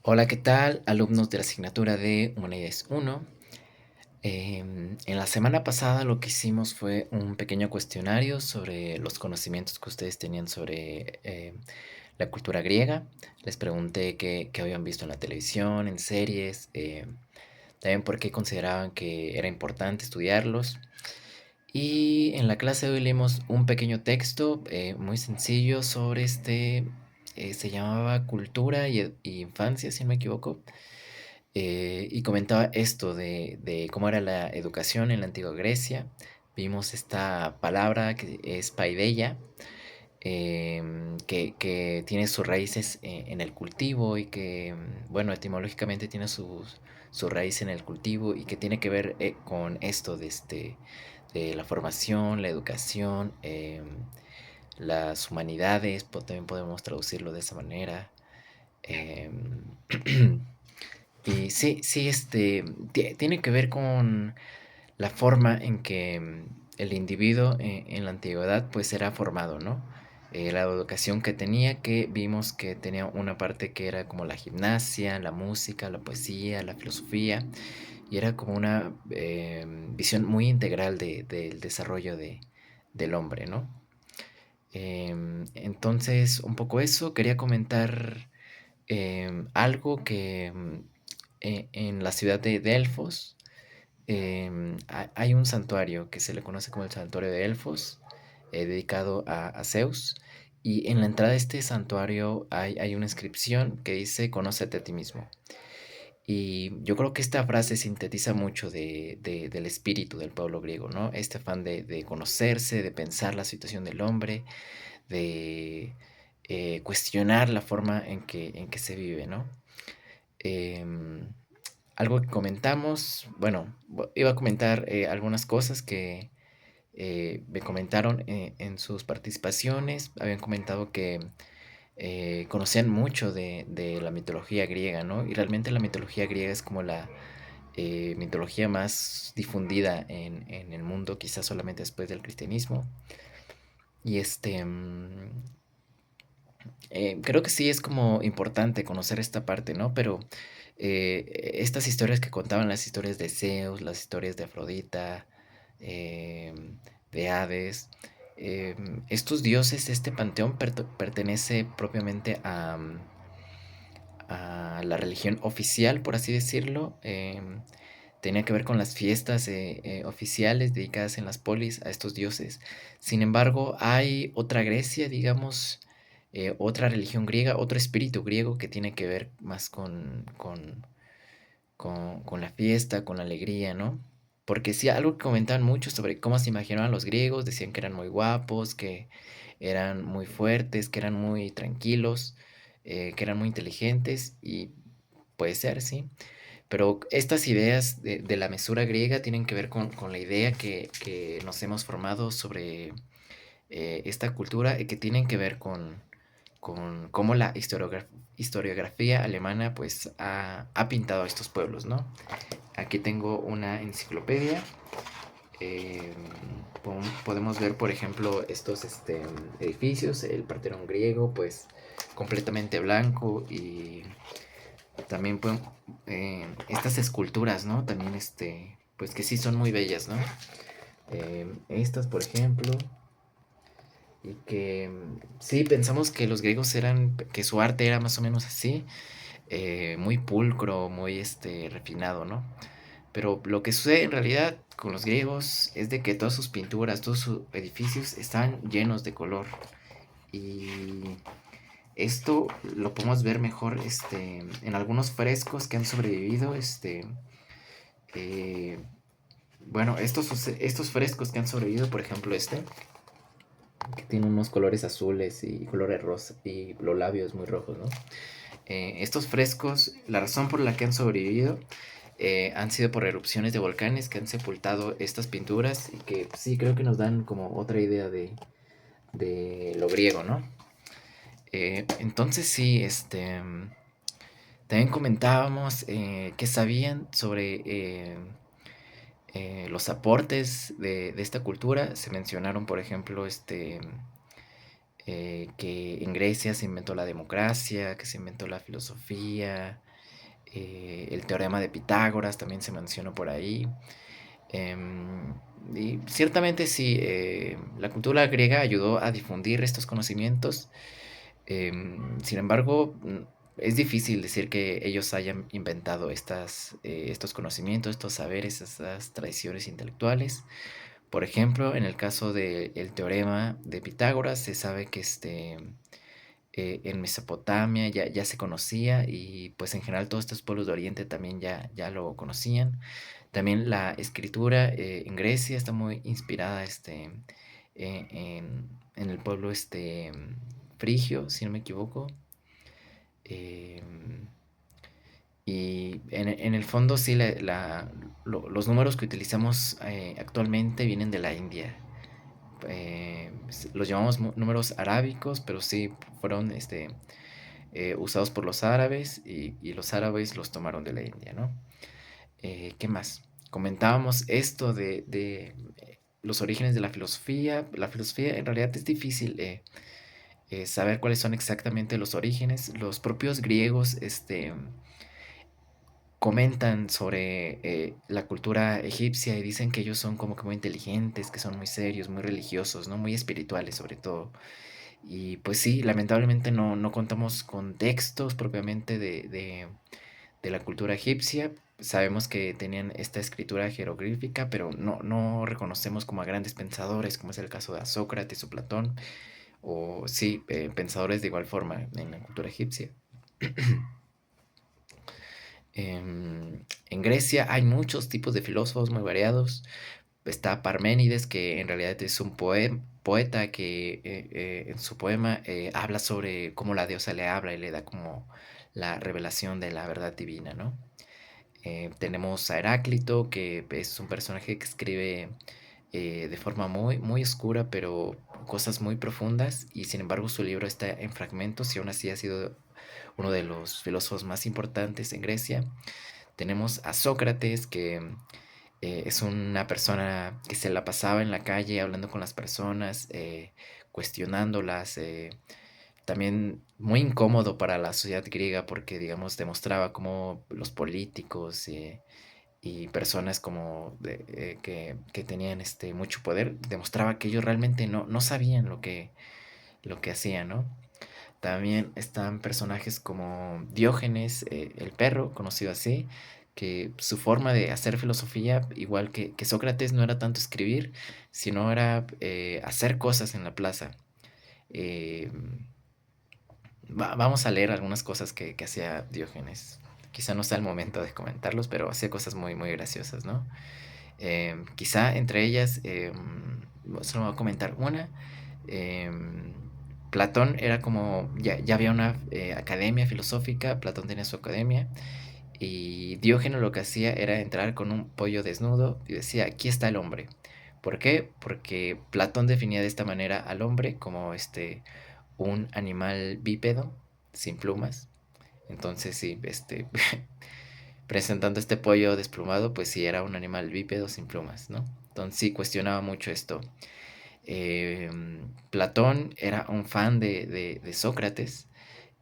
Hola, ¿qué tal? Alumnos de la asignatura de Humanidades 1. En la semana pasada lo que hicimos fue un pequeño cuestionario sobre los conocimientos que ustedes tenían sobre la cultura griega. Les pregunté qué habían visto en la televisión, en series, también por qué consideraban que era importante estudiarlos. Y en la clase de hoy leímos un pequeño texto muy sencillo sobre se llamaba Cultura y Infancia, si no me equivoco. Y comentaba esto de cómo era la educación en la antigua Grecia. Vimos esta palabra que es paideia, que tiene sus raíces en el cultivo y que, bueno, etimológicamente tiene su raíz en el cultivo y que tiene que ver con esto de la formación, la educación, las humanidades, también podemos traducirlo de esa manera. em, Y sí, sí, tiene que ver con la forma en que el individuo en la antigüedad pues era formado, ¿no? La educación que tenía, que vimos que tenía una parte que era como la gimnasia, la música, la poesía, la filosofía, y era como una visión muy integral del desarrollo del hombre, ¿no? Entonces, un poco eso, quería comentar algo que en la ciudad de Delfos hay un santuario que se le conoce como el santuario de Delfos, dedicado a Zeus. Y en la entrada de este santuario hay una inscripción que dice: Conócete a ti mismo. Y yo creo que esta frase sintetiza mucho del espíritu del pueblo griego, ¿no? Este afán de conocerse, de pensar la situación del hombre, de cuestionar la forma en que se vive, ¿no? Em, Algo que comentamos, bueno, iba a comentar algunas cosas que me comentaron en sus participaciones. Habían comentado que conocían mucho de la mitología griega, ¿no? Y realmente la mitología griega es como la mitología más difundida en el mundo, quizás solamente después del cristianismo. Y creo que sí es como importante conocer esta parte, ¿no? Pero estas historias que contaban, las historias de Zeus, las historias de Afrodita, de Hades, estos dioses, este panteón pertenece propiamente a la religión oficial, por así decirlo. Tenía que ver con las fiestas oficiales dedicadas en las polis a estos dioses. Sin embargo, hay otra Grecia, digamos, otra religión griega, otro espíritu griego que tiene que ver más con la fiesta, con la alegría, ¿no? Porque sí, algo que comentaban mucho sobre cómo se imaginaban los griegos, decían que eran muy guapos, que eran muy fuertes, que eran muy tranquilos, que eran muy inteligentes, y puede ser, sí. Pero estas ideas de la mesura griega tienen que ver con la idea que nos hemos formado sobre esta cultura y que tienen que ver con cómo la historiografía alemana pues ha pintado a estos pueblos, ¿no? Aquí tengo una enciclopedia. eh, Podemos ver, por ejemplo, estos edificios, el Partenón griego, pues completamente blanco, y también estas esculturas, ¿no? También pues que sí son muy bellas, ¿no? Estas, por ejemplo, y que sí, pensamos que los griegos que su arte era más o menos así, muy pulcro, muy refinado, ¿no? Pero lo que sucede en realidad con los griegos es de que todas sus pinturas, todos sus edificios están llenos de color. Y esto lo podemos ver mejor en algunos frescos que han sobrevivido. Eh, bueno, estos frescos que han sobrevivido, por ejemplo, que tiene unos colores azules y colores rosa y los labios muy rojos, ¿no? Estos frescos, la razón por la que han sobrevivido han sido por erupciones de volcanes que han sepultado estas pinturas, y que sí creo que nos dan como otra idea de lo griego, ¿no? Entonces sí, también comentábamos que sabían sobre los aportes de esta cultura. Se mencionaron, por ejemplo, que en Grecia se inventó la democracia, que se inventó la filosofía, el teorema de Pitágoras también se mencionó por ahí. Em, y ciertamente sí, la cultura griega ayudó a difundir estos conocimientos. Sin embargo, es difícil decir que ellos hayan inventado estos conocimientos, estos saberes, estas tradiciones intelectuales. Por ejemplo, en el caso del teorema de Pitágoras, se sabe que en Mesopotamia ya se conocía y pues en general todos estos pueblos de Oriente también ya lo conocían. También la escritura en Grecia está muy inspirada en el pueblo frigio, si no me equivoco. Em, y en el fondo sí, los números que utilizamos actualmente vienen de la India. Los llamamos números arábicos, pero sí fueron usados por los árabes y los árabes los tomaron de la India, ¿no? ¿Qué más? Comentábamos esto de los orígenes de la filosofía. La filosofía en realidad es difícil saber cuáles son exactamente los orígenes. Los propios griegos comentan sobre la cultura egipcia y dicen que ellos son como que muy inteligentes, que son muy serios, muy religiosos, ¿no? Muy espirituales sobre todo. Y pues sí, lamentablemente no contamos con textos propiamente de la cultura egipcia. Sabemos que tenían esta escritura jeroglífica, pero no reconocemos como a grandes pensadores, como es el caso de Sócrates o Platón, o sí, pensadores de igual forma en la cultura egipcia. En Grecia hay muchos tipos de filósofos muy variados. Está Parménides, que en realidad es un poeta que en su poema habla sobre cómo la diosa le habla y le da como la revelación de la verdad divina, ¿no? Tenemos a Heráclito, que es un personaje que escribe de forma muy oscura, pero cosas muy profundas, y sin embargo su libro está en fragmentos y aún así ha sido uno de los filósofos más importantes en Grecia. Tenemos a Sócrates, que es una persona que se la pasaba en la calle hablando con las personas, cuestionándolas, también muy incómodo para la sociedad griega porque, digamos, demostraba cómo los políticos y personas como que tenían mucho poder, demostraba que ellos realmente no sabían lo que hacían, ¿no? También están personajes como Diógenes, el perro, conocido así, que su forma de hacer filosofía, igual que Sócrates, no era tanto escribir, sino era hacer cosas en la plaza. Eh, vamos a leer algunas cosas que hacía Diógenes. Quizá no sea el momento de comentarlos, pero hacía cosas muy graciosas, ¿no? Quizá entre ellas, solo voy a comentar una. em, Platón era como, ya había una academia filosófica, Platón tenía su academia, y Diógenes lo que hacía era entrar con un pollo desnudo y decía, aquí está el hombre. ¿Por qué? Porque Platón definía de esta manera al hombre como un animal bípedo, sin plumas. Entonces, sí, presentando este pollo desplumado, pues sí era un animal bípedo sin plumas, ¿no? Entonces sí cuestionaba mucho esto. Platón era un fan de Sócrates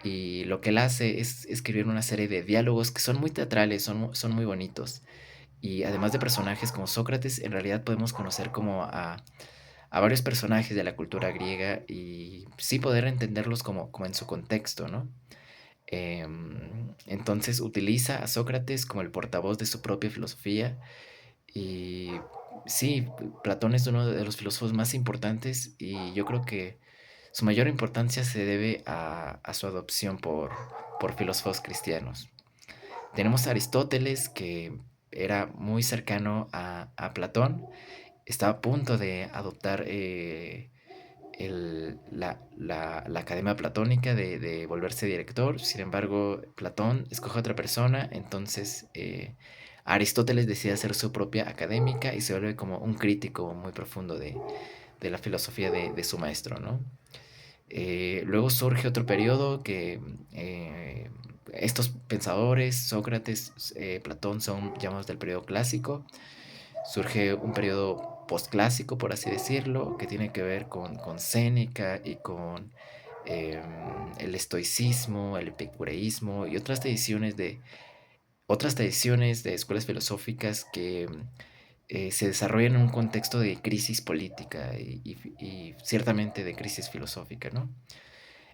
y lo que él hace es escribir una serie de diálogos que son muy teatrales, son muy bonitos. Y además de personajes como Sócrates, en realidad podemos conocer como a varios personajes de la cultura griega y sí poder entenderlos como en su contexto, ¿no? Entonces utiliza a Sócrates como el portavoz de su propia filosofía y sí, Platón es uno de los filósofos más importantes y yo creo que su mayor importancia se debe a su adopción por filósofos cristianos. Tenemos a Aristóteles, que era muy cercano a Platón, estaba a punto de adoptar la Academia Platónica de volverse director. Sin embargo, Platón escoge a otra persona, entonces Aristóteles decide hacer su propia académica y se vuelve como un crítico muy profundo de la filosofía de su maestro, ¿no? Luego surge otro periodo que estos pensadores, Sócrates, Platón, son llamados del periodo clásico. Surge un periodo postclásico, por así decirlo, que tiene que ver con Séneca y con el estoicismo, el epicureísmo y otras tradiciones otras tradiciones de escuelas filosóficas que se desarrollan en un contexto de crisis política y ciertamente de crisis filosófica, ¿no?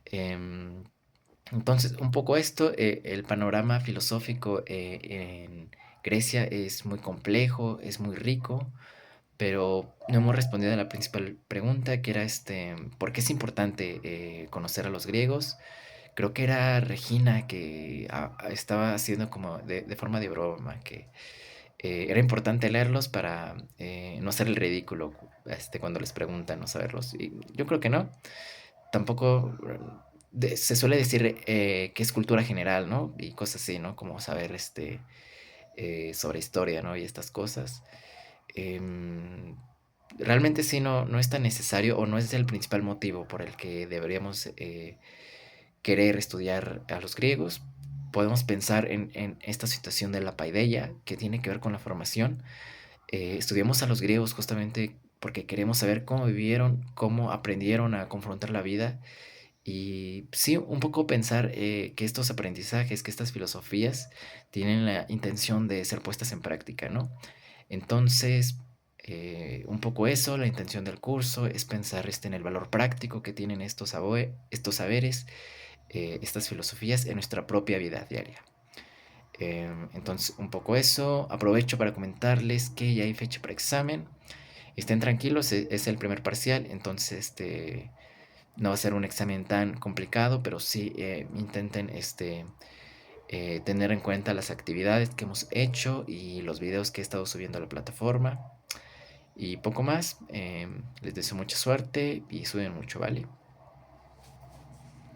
Em, entonces, un poco esto, el panorama filosófico en Grecia es muy complejo, es muy rico, pero no hemos respondido a la principal pregunta, que era ¿por qué es importante conocer a los griegos? Creo que era Regina que estaba haciendo como de forma de broma, que era importante leerlos para no hacer el ridículo cuando les preguntan no saberlos. Y yo creo que no. Tampoco se suele decir que es cultura general, ¿no? Y cosas así, ¿no? Como saber sobre historia, ¿no? Y estas cosas. Em, realmente sí no es tan necesario o no es el principal motivo por el que deberíamos querer estudiar a los griegos. Podemos pensar en esta situación de la paideia que tiene que ver con la formación. Estudiamos a los griegos justamente porque queremos saber cómo vivieron, cómo aprendieron a confrontar la vida y sí, un poco pensar que estos aprendizajes, que estas filosofías tienen la intención de ser puestas en práctica, ¿no? Entonces, un poco eso, la intención del curso es pensar en el valor práctico que tienen estos saberes, estas filosofías en nuestra propia vida diaria. Entonces, un poco eso. Aprovecho para comentarles que ya hay fecha para examen. Estén tranquilos, es el primer parcial, entonces no va a ser un examen tan complicado, pero sí intenten tener en cuenta las actividades que hemos hecho y los videos que he estado subiendo a la plataforma. Y poco más. Les deseo mucha suerte y suben mucho, ¿vale?